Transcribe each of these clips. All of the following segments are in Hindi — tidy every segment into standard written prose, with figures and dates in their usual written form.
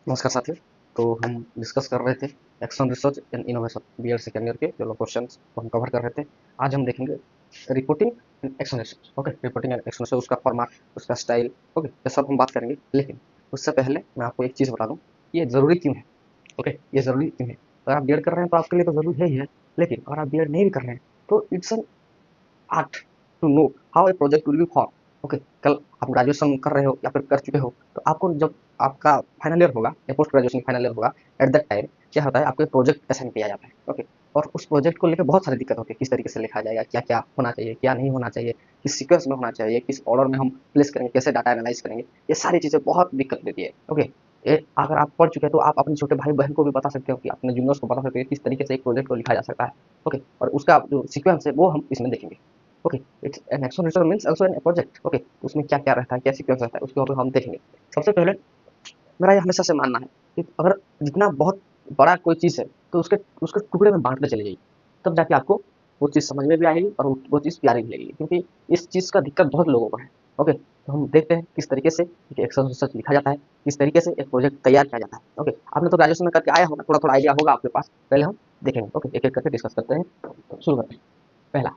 नमस्कार साथियों। तो हम डिस्कस कर रहे थे action research and innovation BEd second year के जो क्वेश्चन को हम कवर कर रहे थे। आज हम देखेंगे reporting and action research. Okay, reporting and action research, उसका फॉर्मेट, उसका स्टाइल, ओके, ये सब हम बात करेंगे। लेकिन उससे पहले मैं आपको एक चीज़ बता दूं, ये ज़रूरी क्यों है। ओके, ये ज़रूरी क्यों है। अगर आप बीएड कर रहे हैं तो आपके लिए तो ज़रूरी है ही है। लेकिन अगर आप बीएड नहीं भी कर रहे हैं तो it's an art to know how a project will be form. Okay, कल आप ग्रेजुएशन कर रहे हो या फिर कर चुके हो तो आपको जब आपका फाइनल ईयर होगा या पोस्ट ग्रेजुएशन फाइनल ईयर होगा, एट दैट टाइम क्या होता है, आपको एक प्रोजेक्ट असाइन किया जाता है। ओके, और उस प्रोजेक्ट को लेकर बहुत सारी दिक्कत होती है, किस तरीके से लिखा जाएगा, क्या क्या होना चाहिए, क्या नहीं होना चाहिए, किस सीक्वेंस में होना चाहिए, किस ऑर्डर में हम प्लेस करेंगे, कैसे डाटा एनालाइज करेंगे, ये सारी चीज़ें बहुत दिक्कत देती है। ओके, अगर आप पढ़ चुके हैं तो आप अपने छोटे भाई बहन को भी बता सकते हो, कि अपने जूनियर्स को बता सकते हो किस तरीके से एक प्रोजेक्ट को लिखा जा सकता है। ओके, और उसका जो सीक्वेंस है वो हम इसमें देखेंगे। Okay, it's an action research means also an project. Okay, उसमें क्या क्या रहता है, क्या सीक्वेंस रहता है, उसके ऊपर हम देखेंगे। सबसे पहले मेरा ये हमेशा से मानना है कि अगर जितना बहुत बड़ा कोई चीज़ है तो उसके उसके टुकड़े में बांटते चले जाइए, तब जाके आपको वो चीज़ समझ में भी आएगी और वो चीज़ प्यारी भी लगेगी। क्योंकि इस चीज़ का दिक्कत बहुत लोगों को है। ओके, तो हम देखते हैं किस तरीके से एक एक्शन रिसर्च लिखा जाता है, किस तरीके से एक प्रोजेक्ट तैयार किया जाता है। ओके, आपने तो ग्रेजुएशन में करके आया होगा, थोड़ा थोड़ा आइडिया होगा आपके पास। पहले हम देखेंगे। ओके, एक एक करके डिस्कस करते हैं। तो शुरू करते हैं। पहला,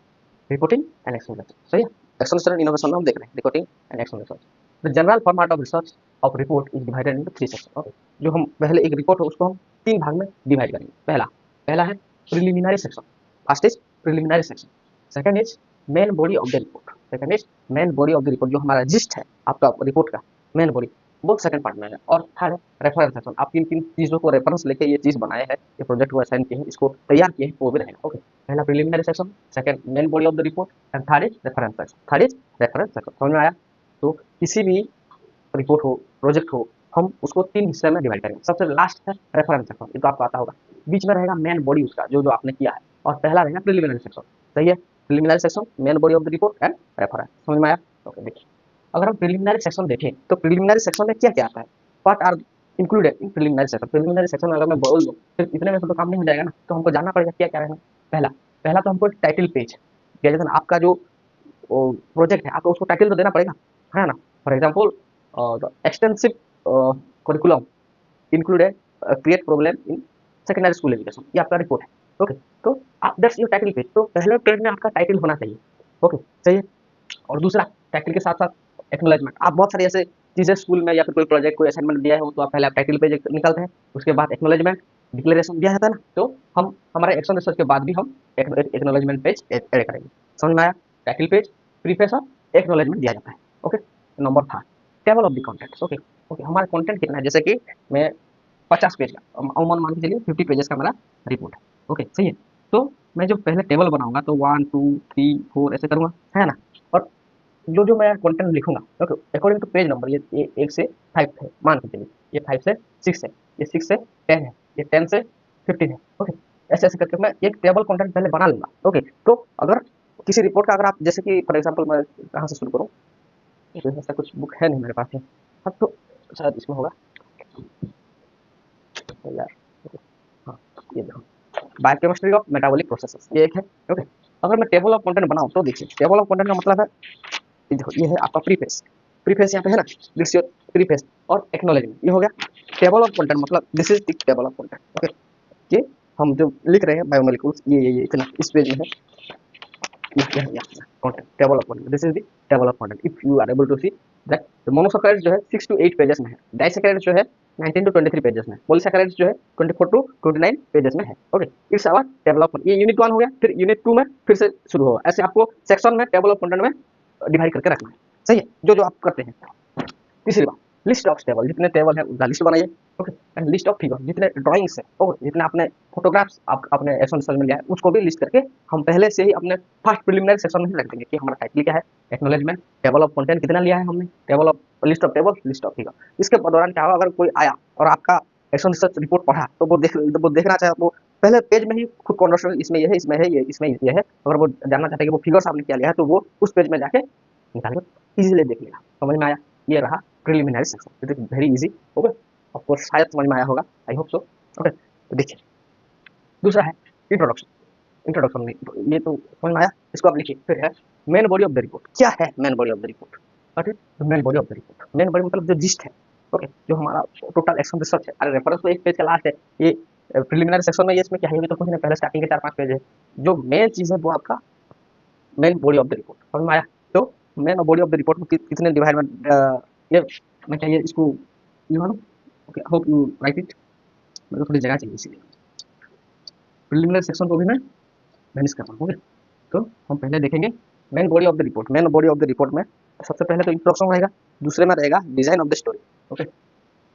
रिपोर्टिंग एंड एक्शन रिसर्च। सही है। एक्शन रिसर्च एंड इनोवेशन में हम देख रहे हैं reporting and action research. The general format of research of report is divided into three section. Okay, जो हम पहले एक रिपोर्ट है उसको हम तीन भाग में डिवाइड करेंगे। पहला पहला है preliminary section. First is preliminary section. Second is main body of the report. Second is main body of the report, जो हमारा जिस्ट है आपका रिपोर्ट का, मेन बॉडी, वो सेकंड पार्ट में है। और थर्ड है रेफरेंस सेक्शन। आप किन किन चीज़ों को रेफरेंस लेके ये चीज़ बनाए हैं, ये प्रोजेक्ट को असाइन किए हैं, इसको तैयार किए हैं, वो भी रहेगा। ओके, पहला preliminary section, second main body of the report and third is reference section. Third is reference section. समझ में आया। तो किसी भी रिपोर्ट हो, प्रोजेक्ट हो, हम उसको तीन हिस्से में डिवाइड करेंगे। सबसे लास्ट है रेफरेंस सेक्शन, ये तो आपको आता होगा। बीच में रहेगा मेन बॉडी उसका, जो जो आपने किया है, और पहला रहेगा प्रिलिमिनरी सेक्शन। सही है। Preliminary section, main body of the report and reference. समझ में आया। ओके, देखिए, अगर हम प्रिलिमिनरी सेक्शन देखें तो प्रिलिमिनरी सेक्शन में क्या क्या आता है, what are included in preliminary section. Preliminary section में अगर मैं बोल दूँ फिर इतने में तो काम नहीं हो जाएगा ना, तो हमको जानना पड़ेगा क्या क्या रहेगा। पहला पहला तो हमको एक टाइटल पेज, जैसे आपका जो प्रोजेक्ट है आपको उसको टाइटल तो देना पड़ेगा, है ना। For example, the extensive curriculum included create problem in secondary school education, ये आपका रिपोर्ट है। ओके, तो आप दैट्स योर टाइटल पेज। तो पहले पेज में आपका टाइटल होना चाहिए। ओके, सही है। और दूसरा, टाइटल के साथ साथ एक्नॉलेजमेंट। आप बहुत सारी ऐसे चीज़ें स्कूल में या फिर कोई प्रोजेक्ट कोई असाइनमेंट दिया हो तो आप पहले आप टाइटल पेज निकालते हैं, उसके बाद एक्नॉलेजमेंट डिक्लेरेशन दिया जाता है ना, तो हम हमारे एक्शन रिसर्च के बाद भी हम एक्नॉलेजमेंट पेज ऐड करेंगे। समझ में आया। टाइटल पेज, प्रीफेस और एक्नॉलेजमेंट दिया जाता है। ओके, नंबर था table of the contents. Okay, okay, हमारा कंटेंट कितना है, जैसे कि मैं 50 पेज का, अमूमन मान के चलिए 50 पेजेस का मेरा रिपोर्ट है। ओके, सही है। तो मैं जो पहले टेबल बनाऊंगा तो 1 2 3 4 ऐसे करूंगा, है ना। और जो जो मैं कंटेंट लिखूंगा, okay, according to page number, ये 1 से 5 है मान के चलिए, ये 5 से 6 है, ये 6 से 10 है, ये 10 से 15 है। ओके, ऐसे ऐसे करके मैं एक टेबल कंटेंट पहले बना लूंगा। ओके, तो अगर किसी रिपोर्ट का, अगर आप जैसे कि फॉर एग्जाम्पल मैं कहाँ से शुरू करूँ, ऐसा कुछ बुक है नहीं मेरे पास है। हाँ, तो शायद इसमें होगा। तो यार, ओके, हाँ, ये देखो, बायोकेमिस्ट्री ऑफ मेटाबॉलिक प्रोसेसेस, ये एक है। ओके, अगर मैं टेबल ऑफ कंटेंट बनाऊँ तो देखिए, टेबल ऑफ कंटेंट का मतलब है, ये देखो, ये है आपका प्रीफेस। प्रीफेस यहाँ पे है ना, दिस योर प्रीफेस और एक्नॉलेजमेंट, ये हो गया टेबल ऑफ कंटेंट। मतलब this is the table of content. Okay, ये हम जो लिख रहे हैं बायोमोलिक्यूल्स, ये इतना इस पेज में है, content, table of content, this is the table of content. If you are able to see that monosaccharides जो है 6 to 8 पेजेस में है, डाइसैकेराइड्स जो है 19 to 23 पेजेस में है, पॉलीसैकेराइड्स जो है 24 to 29 पेजेस में है। Okay, it's our table of content. ये यूनिट 1 हो गया, फिर यूनिट 2 में फिर से शुरू होगा। ऐसे आपको सेक्शन में टेबल ऑफ कंटेंट में डिवाइड करके रखना है। सही है, जो जो आप करते हैं। तीसरी बात, लिस्ट ऑफ टेबल, जितने टेबल है उसका लिस्ट बनाइए। Okay, and list of figure, जितने ड्राइंग्स है और जितने आपने फोटोग्राफ्स आप अपने एक्शन सर्च में लिया है उसको भी लिस्ट करके हम पहले से ही अपने फर्स्ट प्रिलिमिनरी सेक्शन में ही रख देंगे कि हमारा टाइटल क्या है, एक्नॉलेजमेंट, टेबल ऑफ कंटेंट कितना लिया है हमने, table of list of table, list of figure. इसके दौरान क्या होगा, अगर कोई आया और आपका एक्शन रिसर्च रिपोर्ट पढ़ा तो वो देखना चाहे, वो पहले पेज में ही खुद कॉन्वर्सेशन, इसमें ये है, इसमें है, ये इसमें ये है, अगर वो जानना चाहते हैं कि वो फिगर्स आपने क्या लिया है तो वो उस पेज में जाके निकाल कर इजीली देख लेगा। समझ में आया। ये रहा preliminary section, it is very easy. Okay, of course शायद समझ में आया होगा, आई होप सो। ओके, तो देखिए, दूसरा है इंट्रोडक्शन। इंट्रोडक्शन में तो ये तो समझ में आया, इसको आप लिखिए। फिर है main body of the report. क्या है main body of the report. What is the main body of the report. Main body मतलब जो जिस्ट है, ओके, जो हमारा टोटल एक्शन रिसर्च है। अरे रेफरेंस तो एक पेज का लास्ट है, ये प्रिलिमिनरी सेक्शन में ये इसमें क्या है, ये तो कुछ नहीं, पहले स्टार्टिंग के 4-5 पेज है। जो मेन चीज है वो आपका main body of the report, समझ में आया। तो main body of the report में कितने डिवाइड में ये मैं चाहिए इसको, you know, okay, hope you right it. मेरे को थोड़ी जगह चाहिए इसीलिए प्रिलिमिनरी सेक्शन को भी मैं मैनेज कर रहा हूँ। ओके, तो हम पहले देखेंगे main body of the report. Main body of the report में सबसे पहले तो इंट्रोडक्शन रहेगा, दूसरे में रहेगा design of the story. Okay,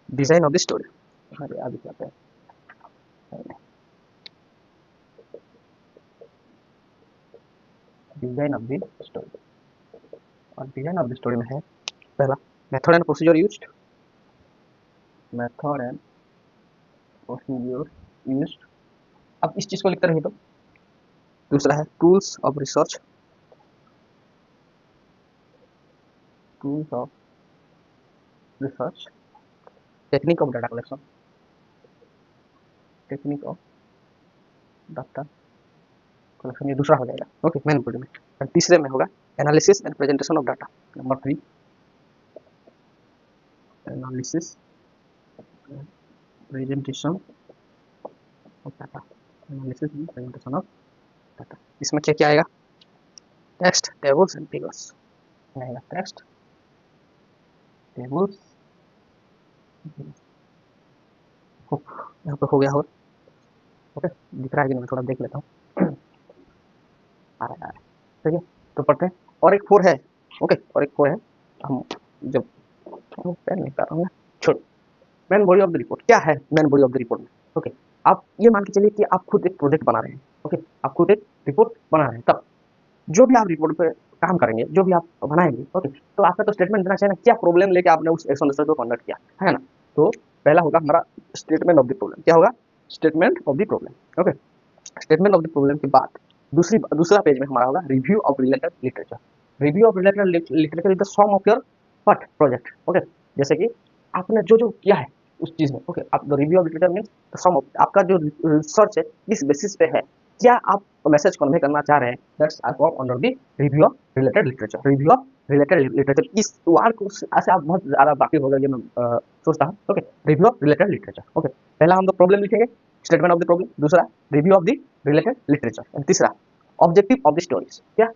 design of the story. अरे आगे क्या है, डिजाइन ऑफ द स्टोरी। और डिजाइन ऑफ द स्टोरी में है पहला method and procedure used, method and procedure used. अब इस चीज को लिखते रहिए। तो दूसरा है tools of research, tools of research, technique of data collection, technique of data collection, ये दूसरा हो जाएगा। ओके, मेन बॉडी में। और तीसरे में होगा analysis and presentation of data, number 3 analysis presentation of data, analysis and presentation of data. इसमें क्या क्या आएगा, टेक्स्ट, टेबल्स एंड फिगर्स आएगा, टेक्स्ट, टेबल्स, यहाँ पे हो गया हो। ओके, दिख रहा है कि नहीं, मैं थोड़ा देख लेता हूँ। आ रहा है, ठीक है, तो पढ़ते हैं। और एक 4 है, ओके, और एक 4 है। हम जब पेन नहीं कर रहा हूँ, छोड़। Main body of the report क्या है, main body of the report में, ओके, आप ये मान के चलिए कि आप खुद एक प्रोजेक्ट बना रहे हैं। ओके, आप खुद एक रिपोर्ट बना रहे हैं, तब जो भी आप रिपोर्ट पे काम करेंगे, जो भी आप बनाएंगे, ओके, तो आपका तो स्टेटमेंट देना चाहिए ना, क्या प्रॉब्लम लेके आपने उस एक्शन रिसर्च को कंडक्ट किया है ना। तो पहला होगा हमारा स्टेटमेंट ऑफ द प्रॉब्लम। क्या होगा, statement of the problem. Okay, statement of the problem के बाद दूसरा पेज में हमारा होगा review of related literature. Review of related literature is the sum of your what project. Okay, जैसे कि आपने जो जो किया है उस चीज में, ओके, आप the review of literature means the sum of आपका जो रिसर्च है किस बेसिस पे है, क्या आप मैसेज कन्वे करना चाह रहे हैं, that's I for under the review of related literature. Review of related literature, इस वर्ड को ऐसे आप बहुत ज्यादा बाकी हो गए, ये मैं सोचता हूँ। Okay, review of related literature. Okay, पहला हम द प्रॉब्लम लिखेंगे, स्टेटमेंट ऑफ द प्रॉब्लम, दूसरा review of the related literature, and तीसरा ऑब्जेक्टिव ऑफ द स्टोरीज। क्या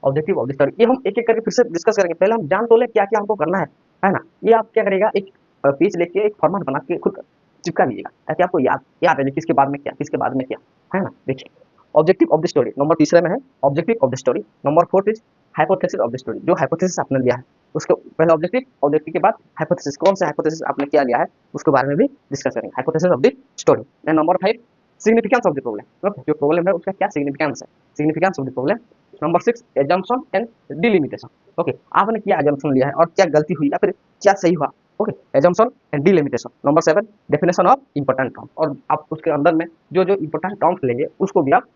ऑब्जेक्टिव ऑफ द स्टोरी, ये हम एक एक करके फिर से डिस्कस करेंगे। पहले हम जान तो ले क्या क्या हमको करना है ना। ये आप क्या करेगा, एक पेज लेके एक फॉर्मेट बना के खुद चिपका लीजिएगा, ताकि आपको याद याद है किसके बाद में क्या, किसके बाद में क्या, है ना। देखिए, objective of the story number तीसरे में है, objective of the story. Number 4 is hypothesis of the story, जो हाइपोथेसिस आपने लिया है उसके पहले ऑब्जेक्टिव, ऑब्जेक्टिव के बाद हाइपोथेसिस, कौन सा हाइपोथेसिस आपने क्या लिया है उसके बारे में भी डिस्कस करेंगे, hypothesis of the story. And number 5 significance of the problem. Okay, जो प्रॉब्लम है उसका क्या सिग्निफिकेंस है, significance of the problem. Number 6 assumption and delimitation. Okay, आपने क्या एजम्पशन लिया है और क्या गलती हुई या फिर क्या सही हुआ। Okay, assumption and delimitation. Number 7 definition of important term, और आप उसके अंदर में जो जो इंपॉर्टेंट टर्म्स लेंगे उसको भी आप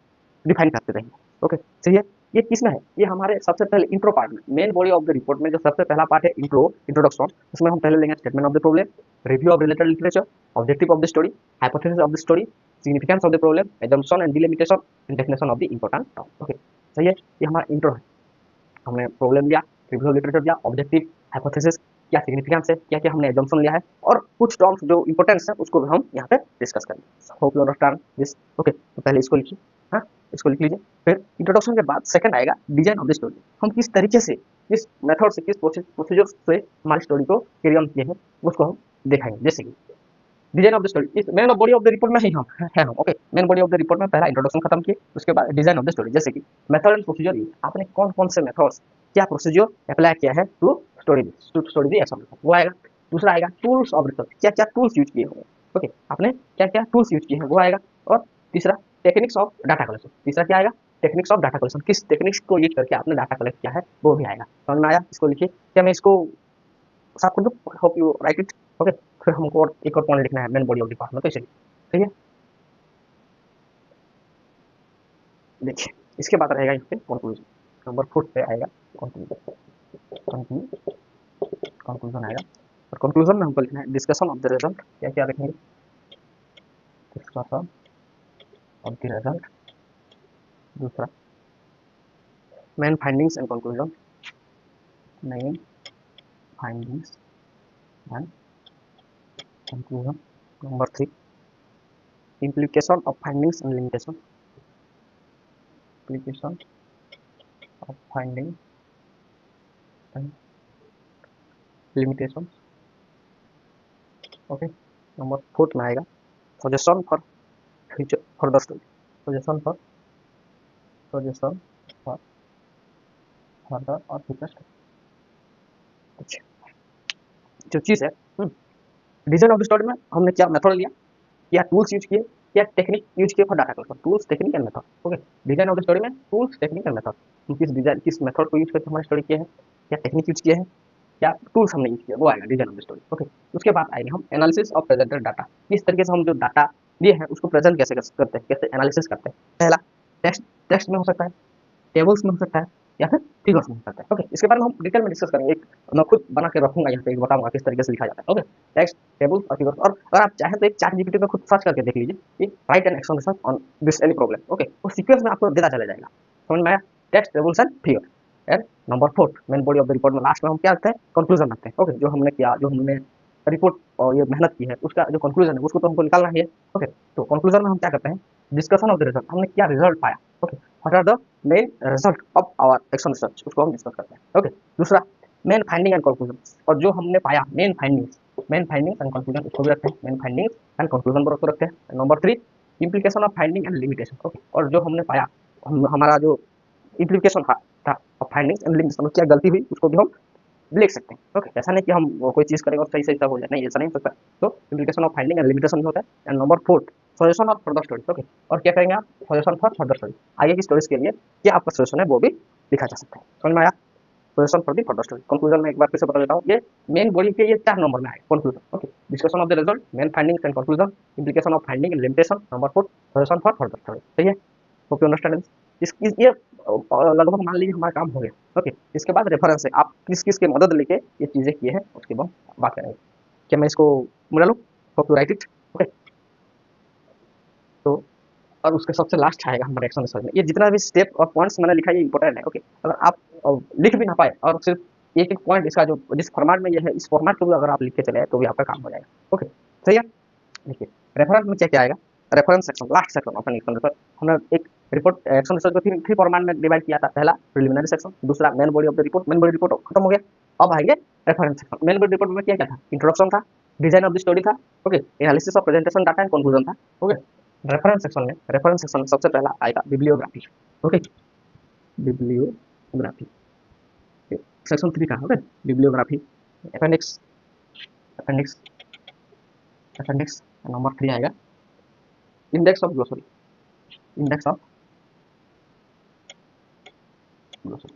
डिफाइन करते रहेंगे। ओके, चलिए, ये किसमें है, ये हमारे सबसे पहले इंट्रो पार्ट में, main body of the report में जो सबसे पहला पार्ट है इंट्रोडक्शन, उसमें हम पहले लेंगे statement of the problem, review of related literature, objective of the story, hypothesis of the story, significance of the problem, assumption and delimitation, and definition of the important term. Okay, सही है, ये हमारा इंट्रो है। हमने प्रॉब्लम लिया, रिव्यू ऑफ लिटरेचर लिया, ऑब्जेक्टिव, हाइपोथेसिस, क्या सिग्निफिकेंस है, क्या क्या हमने एजम्पशन लिया है, और कुछ टर्म्स जो इंपॉर्टेंस है उसको भी हम यहाँ पे डिस्कस करेंगे। Hope you understand this. Okay, तो पहले इसको लिखिए, हाँ, इसको लिख लीजिए। फिर इंट्रोडक्शन के बाद सेकंड आएगा डिजाइन ऑफ द स्टोरी। हम किस तरीके से, किस मेथड से, किस प्रोसीजर से हमारी स्टोरी को कैरी ऑन किए हैं उसको हम दिखाएंगे। जैसे कि डिजाइन ऑफ द स्टोरी, इस main body of the report में ही हम है हम। Okay, main body of the report में पहला इंट्रोडक्शन खत्म किए, उसके बाद डिजाइन ऑफ द स्टोरी, जैसे कि मेथड एंड प्रोसीजर यूज, आपने कौन कौन से मेथड्स, क्या प्रोसीजर अप्लाई किया है टू स्टोरी दी एक्शन, वो आएगा। दूसरा आएगा टूल्स ऑफ रिसर्च, क्या क्या टूल्स यूज किए होंगे। ओके, आपने क्या क्या टूल्स यूज किए हैं वो आएगा। और तीसरा टेक्निक्स ऑफ डाटा कलेक्शन, तीसरा क्या आएगा, टेक्निक्स ऑफ डाटा कलेक्शन, किस टेक्निक्स को यूज करके आपने डाटा कलेक्ट किया है वो भी आएगा। समझ में आया, इसको लिखिए। क्या मैं इसको साफ कर दूं, hope you right it. Okay, फिर हमको और एक और पॉइंट लिखना है मेन बॉडी ऑफ डिपार्टमेंट, तो चलिए, ठीक है। देखिए, इसके बाद रहेगा यहाँ पे कंक्लूजन, नंबर 4 पे आएगा कंक्लूजन, कंक्लूजन आएगा। और कंक्लूजन में हमको लिखना है डिस्कशन ऑफ द रिजल्ट, क्या क्या लिखेंगे, डिस्कशन ऑफ द रिजल्ट। दूसरा main findings and conclusion, main findings and conclusion. Number 3, implication of findings and limitation, implication of findings and limitations। Okay, number 4 में आएगा suggestion for future further study, suggestion for further और फ्यूचर स्टडी। अच्छा, जो चीज़ है डिजाइन ऑफ द स्टडी में हमने क्या मेथड लिया, क्या टूल्स यूज किए, क्या टेक्निक यूज किए for data collection. Tools, technique and method. Okay, design of the study में टूल्स, टेक्निक एंड मेथड, हम किस मेथड को यूज करके हमारे स्टडी किए हैं, क्या टेक्निक यूज किए हैं, क्या टूल्स हमने यूज किया, वो आएगा design of the story. Okay, उसके बाद आएंगे हम एनालिसिस ऑफ प्रेजेंटेड डाटा, किस तरीके से हम जो डाटा दिए हैं उसको प्रेजेंट कैसे करते हैं, कैसे एनालिसिस करते हैं। पहला टेक्स्ट, टेक्स्ट में हो सकता है, टेबल्स में हो सकता है, या फिर फिगर्स में हो सकता है। ओके, इसके बारे में हम डिटेल में डिस्कस करेंगे, एक मैं खुद बना के रखूंगा यहाँ पे, बताऊंगा किस तरीके से लिखा जाता है। ओके, टेक्स्ट, टेबल्स और फिगर्स। और अगर आप चाहें तो एक चैट जीपीटी में खुद सर्च करके देख लीजिए कि right an action research on this any problem. Okay, वो सीक्वेंस में आपको देता चला जाएगा, समझ में आया। Text, tables and figure. And number 4 main body of the report में लास्ट में हम क्या रखते हैं, कंक्लूजन रखते हैं। ओके, जो हमने किया, जो हमने रिपोर्ट और ये मेहनत की है उसका जो कंक्लूजन है उसको तो हमको निकालना ही है। ओके, तो कंक्लूजन में हम क्या करते हैं, डिस्कशन ऑफ द रिजल्ट, हमने क्या रिजल्ट पाया। Okay, what are the main result of our action research, उसको हम डिस्कस करते हैं। ओके, दूसरा मेन फाइंडिंग एंड कंक्लूजन, और जो हमने पाया मेन फाइंडिंग्स एंड कंक्लूजन उसको भी रखते हैं, मेन फाइंडिंग्स एंड कंक्लूजन को रखते हैं। Number 3 implication of finding and limitation. Okay, और जो हमने पाया, हमारा जो इम्प्लीकेशन था फाइंडिंग्स एंड लिमिटेशन, क्या गलती हुई उसको भी हम लिख सकते हैं। ओके, ऐसा नहीं कि हम कोई चीज़ करेंगे और सही सही सब हो जाए, नहीं, ऐसा नहीं हो सकता। तो implication of finding and limitation होता है। And number 4 suggestion of further studies. Okay, और क्या करेंगे आप, सजेशन फॉर फर्दर स्टडी, आगे की स्टडीज के लिए क्या आपका सजेशन है वो भी लिखा जा सकता है। समझ में आया, suggestion for the further study. Conclusion में एक बार फिर से बता देता हूँ, ये मेन बॉडी के ये 4 नंबर में आएगा conclusion. Okay, discussion of the result, main findings and conclusion, implication of finding and limitation, number 4 suggestion for further study. सही है, होप यू अंडरस्टैंड। ये लगभग मान लीजिए हमारा काम हो गया। ओके, इसके बाद रेफरेंस है, आप किस किस की मदद लेके ये चीज़ें किए हैं उसके बाद बात करेंगे। क्या मैं इसको मुड़ा लूँ, hope you right it. Okay, तो और उसके सबसे लास्ट आएगा हमारे एक्शन रिसर्च में, ये जितना भी स्टेप और पॉइंट्स मैंने लिखा है ये इंपॉर्टेंट है। ओके, अगर आप लिख भी ना पाए और सिर्फ एक एक पॉइंट इसका जो जिस फॉर्मेट में ये है इस फॉर्मेट को भी अगर आप लिख के चले आए तो भी आपका काम हो जाएगा। ओके, सही है। देखिए रेफरेंस में क्या क्या आएगा, reference section, last section of an action research. हमने एक रिपोर्ट एक्शन रिसर्च को थ्री फॉर्मेट में डिवाइड किया था। पहला प्रिलिमिनरी सेक्शन, दूसरा main body of the report, main body report खत्म हो गया। अब आएंगे reference section. Main body report में क्या क्या था, इंट्रोडक्शन था, डिजाइन ऑफ द स्टोरी था, okay, analysis of presentation data and conclusion था। ओके, रेफरेंस सेक्शन में सबसे पहला आएगा बिब्लियोग्राफी। ओके, बिब्लियोग्राफी सेक्शन 3 का। Okay, bibliography, appendix, appendix, appendix. Number 3 आएगा index of glossary, index of glossary.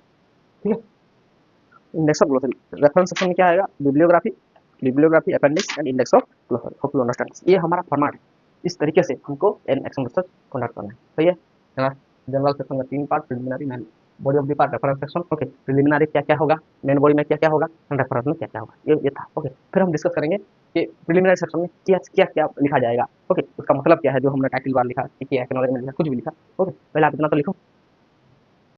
ठीक है, index of glossary. Reference section में क्या आएगा, bibliography, bibliography, appendix and index of glossary. Hope you understand. ये हमारा फॉर्मेट है, इस तरीके से हमको एन एक्शन रिसर्च कंडक्ट करना है। सही है, जनरल सेक्शन में 3 part, preliminary, main body of the part, reference section. Okay, preliminary क्या क्या होगा, मेन बॉडी में क्या क्या होगा, एंड रेफरेंस में क्या क्या होगा, ये था। ओके, फिर हम डिस्कस करेंगे कि प्रिलिमिनरी सेक्शन में क्या क्या क्या लिखा जाएगा। ओके, उसका मतलब क्या है, जो हमने टाइटल बार लिखा, क्या एक्नॉलेजमेंट लिखा, कुछ भी लिखा। ओके, पहले आप इतना तो लिखो।